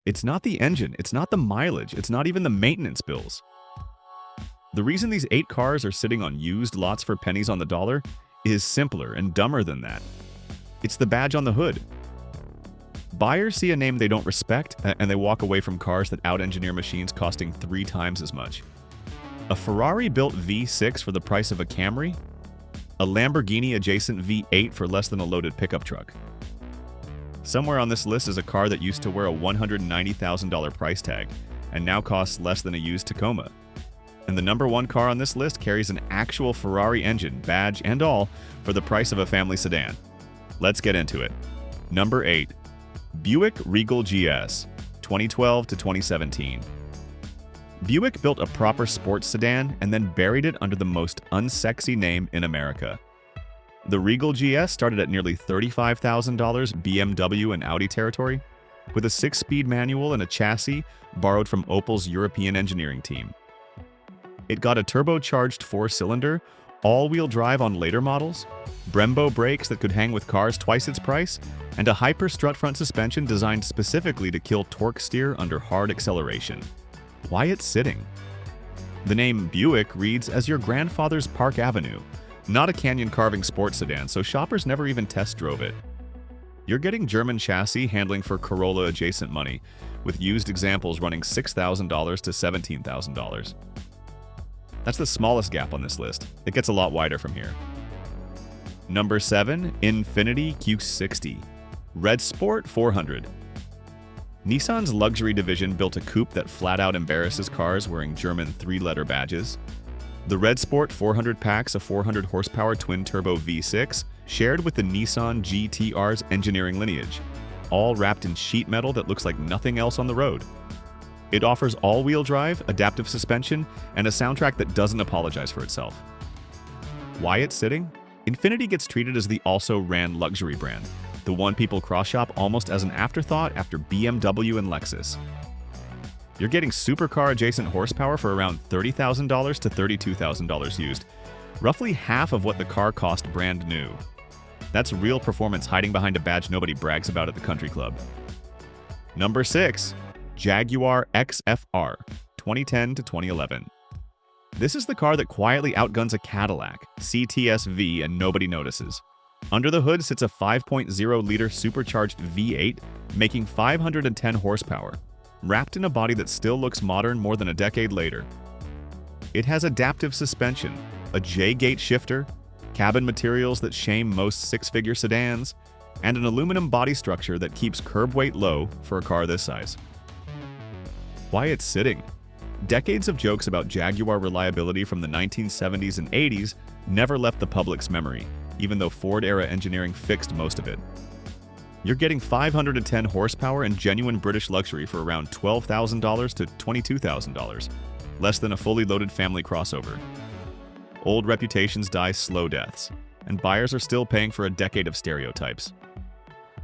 It's not the engine, it's not the mileage, it's not even the maintenance bills. The reason these 8 cars are sitting on used lots for pennies on the dollar is simpler and dumber than that. It's the badge on the hood. Buyers see a name they don't respect, and they walk away from cars that out-engineer machines costing 3 times as much. A Ferrari-built V6 for the price of a Camry? A Lamborghini-adjacent V8 for less than a loaded pickup truck? Somewhere on this list is a car that used to wear a $190,000 price tag, and now costs less than a used Tacoma. And the number 1 car on this list carries an actual Ferrari engine, badge, and all for the price of a family sedan. Let's get into it. Number 8. Buick Regal GS, 2012 to 2017. Buick built a proper sports sedan and then buried it under the most unsexy name in America. The Regal GS started at nearly $35,000 BMW and Audi territory, with a 6-speed manual and a chassis borrowed from Opel's European engineering team. It got a turbocharged 4-cylinder, all-wheel drive on later models, Brembo brakes that could hang with cars twice its price, and a hyper strut front suspension designed specifically to kill torque steer under hard acceleration. Why it's sitting? The name Buick reads as your grandfather's Park Avenue, not a canyon-carving sports sedan, so shoppers never even test drove it. You're getting German chassis handling for Corolla-adjacent money, with used examples running $6,000 to $17,000. That's the smallest gap on this list. It gets a lot wider from here. Number 7. Infiniti Q60 Red Sport 400. Nissan's luxury division built a coupe that flat-out embarrasses cars wearing German 3-letter badges. The Red Sport 400 packs a 400-horsepower twin-turbo V6 shared with the Nissan GT-R's engineering lineage, all wrapped in sheet metal that looks like nothing else on the road. It offers all-wheel drive, adaptive suspension, and a soundtrack that doesn't apologize for itself. Why it's sitting? Infiniti gets treated as the also-ran luxury brand, the one people cross-shop almost as an afterthought after BMW and Lexus. You're getting supercar-adjacent horsepower for around $30,000 to $32,000 used, roughly half of what the car cost brand new. That's real performance hiding behind a badge nobody brags about at the country club. Number 6. Jaguar XFR, 2010 to 2011. This is the car that quietly outguns a Cadillac CTS-V and nobody notices. Under the hood sits a 5.0-liter supercharged V8, making 510 horsepower, wrapped in a body that still looks modern more than a decade later. It has adaptive suspension, a J-gate shifter, cabin materials that shame most 6-figure sedans, and an aluminum body structure that keeps curb weight low for a car this size. Why it's sitting? Decades of jokes about Jaguar reliability from the 1970s and 80s never left the public's memory, even though Ford-era engineering fixed most of it. You're getting 510 horsepower and genuine British luxury for around $12,000 to $22,000, less than a fully loaded family crossover. Old reputations die slow deaths, and buyers are still paying for a decade of stereotypes.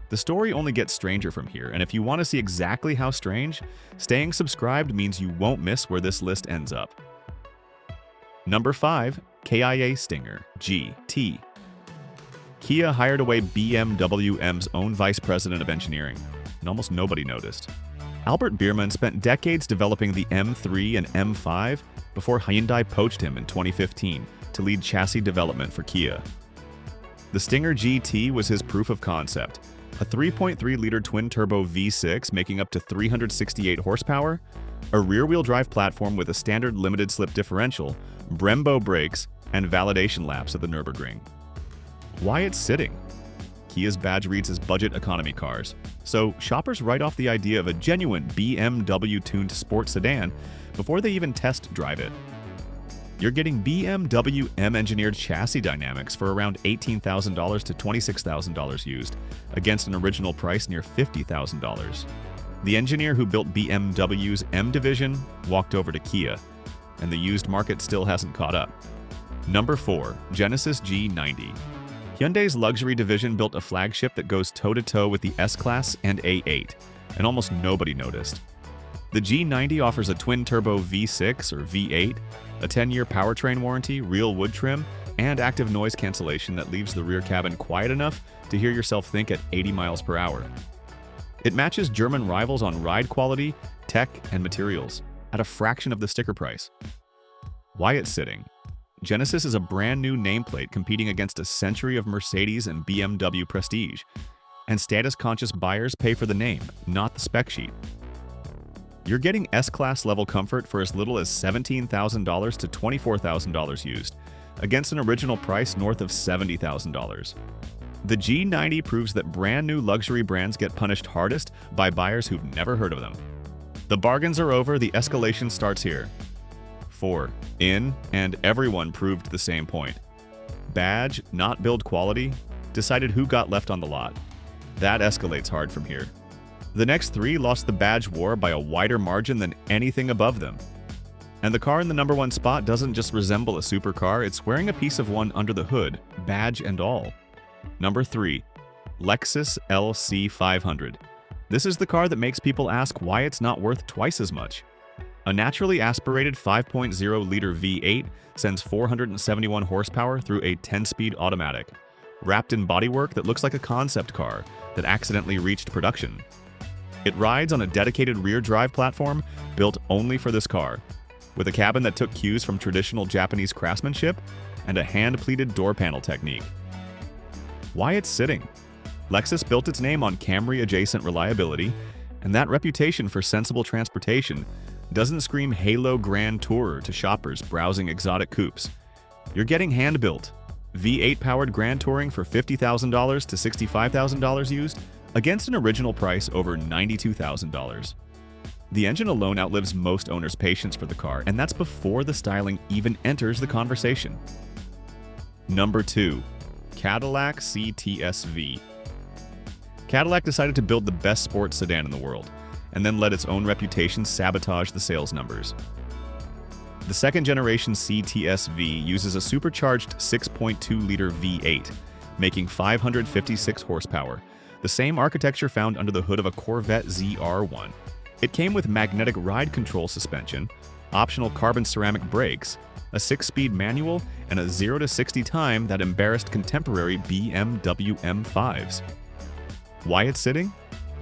The story only gets stranger from here, and if you want to see exactly how strange, staying subscribed means you won't miss where this list ends up. Number 5. KIA Stinger GT. Kia hired away BMW M's own vice president of engineering, and almost nobody noticed. Albert Biermann spent decades developing the M3 and M5 before Hyundai poached him in 2015 to lead chassis development for Kia. The Stinger GT was his proof of concept, a 3.3-liter twin-turbo V6 making up to 368 horsepower, a rear-wheel drive platform with a standard limited-slip differential, Brembo brakes, and validation laps at the Nürburgring. Why it's sitting? Kia's badge reads as budget economy cars, so shoppers write off the idea of a genuine BMW-tuned sports sedan before they even test drive it. You're getting BMW M-engineered chassis dynamics for around $18,000 to $26,000 used, against an original price near $50,000. The engineer who built BMW's M division walked over to Kia, and the used market still hasn't caught up. Number 4. Genesis G90. Hyundai's luxury division built a flagship that goes toe-to-toe with the S-Class and A8, and almost nobody noticed. The G90 offers a twin-turbo V6 or V8, a 10-year powertrain warranty, real wood trim, and active noise cancellation that leaves the rear cabin quiet enough to hear yourself think at 80 miles per hour. It matches German rivals on ride quality, tech, and materials at a fraction of the sticker price. Why it's sitting. Genesis is a brand new nameplate competing against a century of Mercedes and BMW prestige, and status-conscious buyers pay for the name, not the spec sheet. You're getting S-Class level comfort for as little as $17,000 to $24,000 used, against an original price north of $70,000. The G90 proves that brand new luxury brands get punished hardest by buyers who've never heard of them. The bargains are over, the escalation starts here. 4. In, and everyone proved the same point. Badge, not build quality, decided who got left on the lot. That escalates hard from here. The next 3 lost the badge war by a wider margin than anything above them. And the car in the number 1 spot doesn't just resemble a supercar, it's wearing a piece of one under the hood, badge and all. Number 3. Lexus LC500. This is the car that makes people ask why it's not worth twice as much. A naturally aspirated 5.0-liter V8 sends 471 horsepower through a 10-speed automatic, wrapped in bodywork that looks like a concept car that accidentally reached production. It rides on a dedicated rear drive platform built only for this car, with a cabin that took cues from traditional Japanese craftsmanship and a hand-pleated door panel technique. Why it's sitting. Lexus built its name on Camry-adjacent reliability, and that reputation for sensible transportation doesn't scream Halo Grand Tourer to shoppers browsing exotic coupes. You're getting hand-built, V8-powered Grand Touring for $50,000 to $65,000 used, against an original price over $92,000. The engine alone outlives most owners' patience for the car, and that's before the styling even enters the conversation. Number 2. Cadillac CTS-V. Cadillac decided to build the best sports sedan in the world, and then let its own reputation sabotage the sales numbers. The second-generation CTS-V uses a supercharged 6.2-liter V8, making 556 horsepower, the same architecture found under the hood of a Corvette ZR1. It came with magnetic ride control suspension, optional carbon ceramic brakes, a 6-speed manual, and a 0 to 60 time that embarrassed contemporary BMW M5s. Why it's sitting?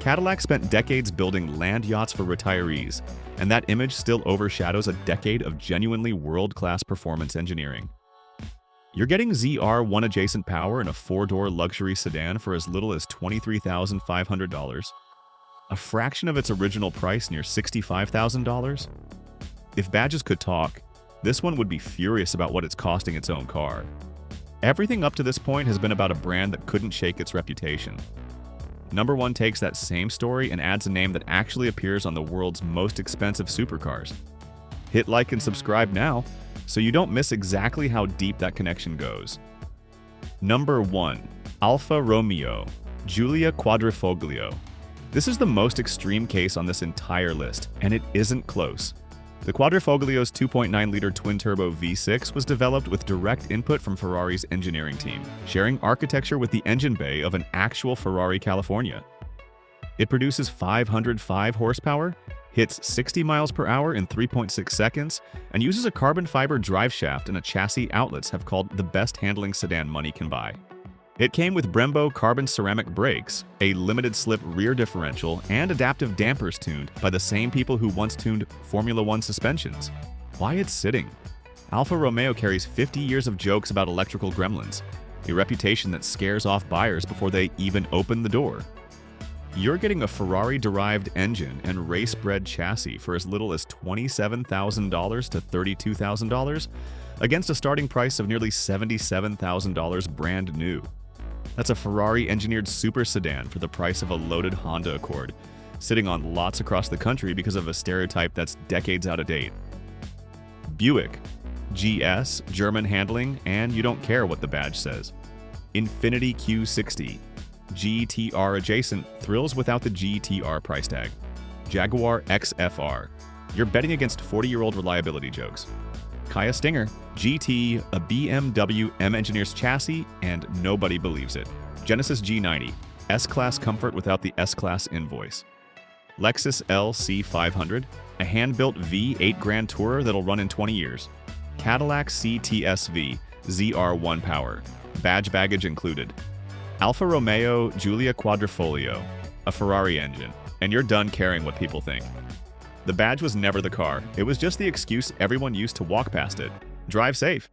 Cadillac spent decades building land yachts for retirees, and that image still overshadows a decade of genuinely world-class performance engineering. You're getting ZR1 adjacent power in a 4-door luxury sedan for as little as $23,500, a fraction of its original price near $65,000. If badges could talk, this one would be furious about what it's costing its own car. Everything up to this point has been about a brand that couldn't shake its reputation. Number 1 takes that same story and adds a name that actually appears on the world's most expensive supercars. Hit like and subscribe now, so you don't miss exactly how deep that connection goes. Number 1. Alfa Romeo Giulia Quadrifoglio. This is the most extreme case on this entire list, and it isn't close. The Quadrifoglio's 2.9-liter twin-turbo V6 was developed with direct input from Ferrari's engineering team, sharing architecture with the engine bay of an actual Ferrari California. It produces 505 horsepower, hits 60 miles per hour in 3.6 seconds, and uses a carbon fiber drive shaft and a chassis outlets have called the best handling sedan money can buy. It came with Brembo carbon ceramic brakes, a limited-slip rear differential, and adaptive dampers tuned by the same people who once tuned Formula One suspensions. Why it's sitting? Alfa Romeo carries 50 years of jokes about electrical gremlins, a reputation that scares off buyers before they even open the door. You're getting a Ferrari-derived engine and race-bred chassis for as little as $27,000 to $32,000, against a starting price of nearly $77,000 brand new. That's a Ferrari-engineered super sedan for the price of a loaded Honda Accord, sitting on lots across the country because of a stereotype that's decades out of date. Buick GS, German handling, and you don't care what the badge says. Infiniti Q60 GTR adjacent, thrills without the GTR price tag. Jaguar XFR. You're betting against 40-year-old reliability jokes. Kia Stinger GT, a BMW M Engineers chassis, and nobody believes it. Genesis G90, S-Class comfort without the S-Class invoice. Lexus LC500, a hand-built V8 Grand Tourer that'll run in 20 years. Cadillac CTS-V, ZR1 power, badge baggage included. Alfa Romeo Giulia Quadrifoglio, a Ferrari engine, and you're done caring what people think. The badge was never the car. It was just the excuse everyone used to walk past it. Drive safe.